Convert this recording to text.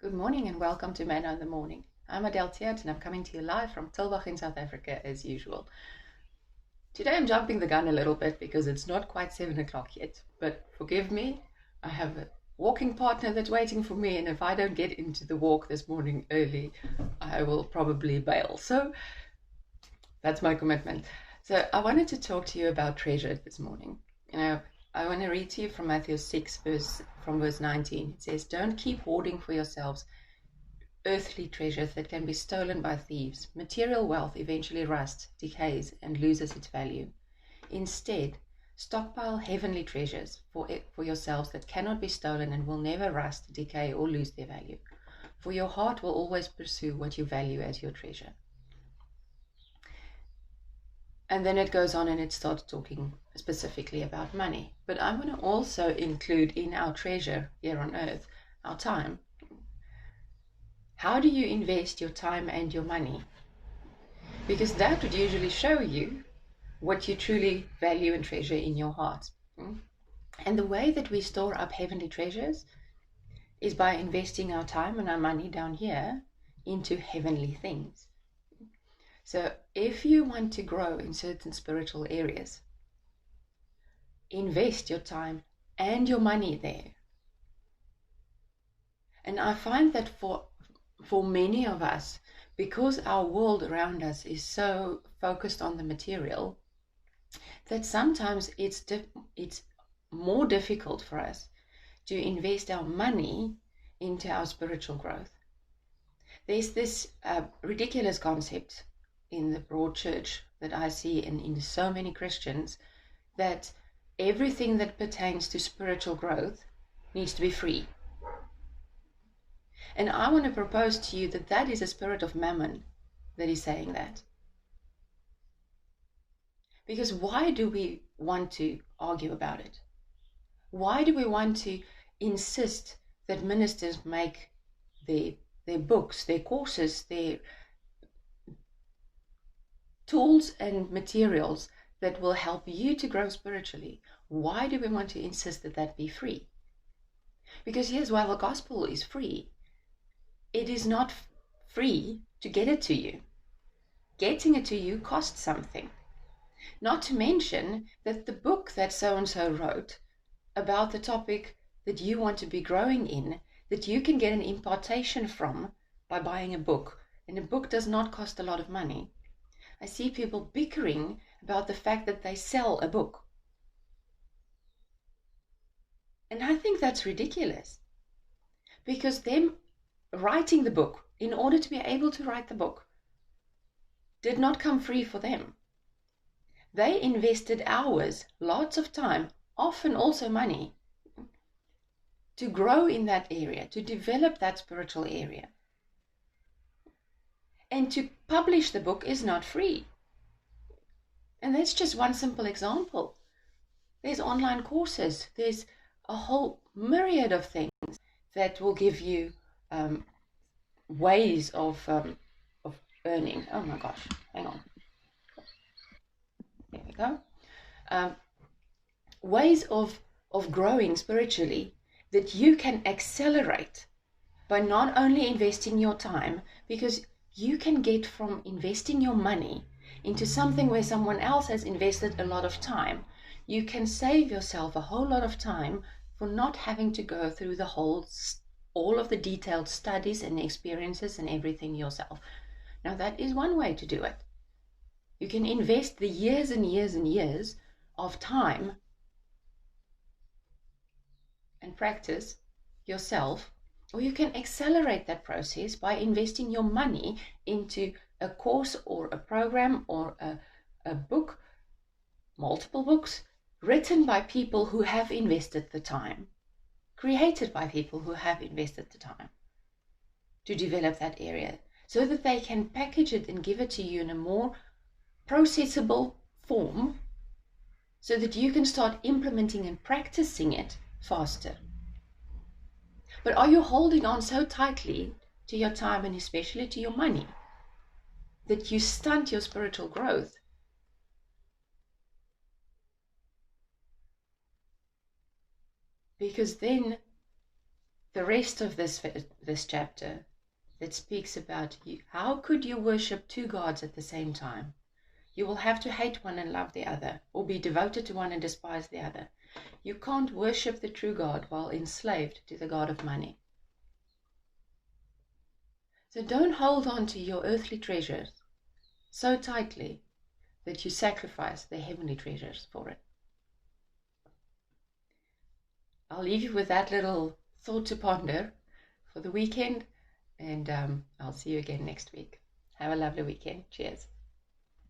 Good morning and welcome to Manna in the Morning. I'm Adele Tiert and I'm coming to you live from Tilburg in South Africa as usual. Today I'm jumping the gun a little bit because it's not quite 7 o'clock yet, but forgive me, I have a walking partner that's waiting for me, and if I don't get into the walk this morning early, I will probably bail. So that's my commitment. So I wanted to talk to you about treasure this morning. I want to read to you from Matthew 6, verse 19. It says, "Don't keep hoarding for yourselves earthly treasures that can be stolen by thieves. Material wealth eventually rusts, decays, and loses its value. Instead, stockpile heavenly treasures for yourselves that cannot be stolen and will never rust, decay, or lose their value. For your heart will always pursue what you value as your treasure." And then it goes on and it starts talking specifically about money. But I'm going to also include in our treasure here on earth our time. How do you invest your time and your money? Because that would usually show you what you truly value and treasure in your heart. And the way that we store up heavenly treasures is by investing our time and our money down here into heavenly things. So if you want to grow in certain spiritual areas, invest your time and your money there. And I find that for many of us, because our world around us is so focused on the material, that sometimes it's more difficult for us to invest our money into our spiritual growth. There's this ridiculous concept in the broad church that I see in so many Christians, that everything that pertains to spiritual growth needs to be free. And I want to propose to you that that is a spirit of mammon that is saying that. Because why do we want to argue about it? Why do we want to insist that ministers make their books, their courses, their tools and materials that will help you to grow spiritually? Why do we want to insist that that be free? Because yes, while the gospel is free, it is not free to get it to you. Getting it to you costs something. Not to mention that the book that so-and-so wrote about the topic that you want to be growing in, that you can get an impartation from by buying a book, and a book does not cost a lot of money. I see people bickering about the fact that they sell a book. And I think that's ridiculous. Because them writing the book, in order to be able to write the book, did not come free for them. They invested hours, lots of time, often also money, to grow in that area, to develop that spiritual area. And to publish the book is not free. And that's just one simple example. There's online courses. There's a whole myriad of things that will give you ways of earning. Oh my gosh, hang on. There we go. Ways of growing spiritually that you can accelerate by not only investing your time, because you can get from investing your money into something where someone else has invested a lot of time. You can save yourself a whole lot of time for not having to go through all of the detailed studies and experiences and everything yourself. Now that is one way to do it. You can invest the years and years and years of time and practice yourself, or you can accelerate that process by investing your money into a course or a program or a book, multiple books, written by people who have invested the time, created by people who have invested the time to develop that area, so that they can package it and give it to you in a more processable form, so that you can start implementing and practicing it faster. But are you holding on so tightly to your time and especially to your money that you stunt your spiritual growth? Because then the rest of this chapter that speaks about how could you worship two gods at the same time? You will have to hate one and love the other, or be devoted to one and despise the other. You can't worship the true God while enslaved to the God of money. So don't hold on to your earthly treasures so tightly that you sacrifice the heavenly treasures for it. I'll leave you with that little thought to ponder for the weekend, and I'll see you again next week. Have a lovely weekend. Cheers.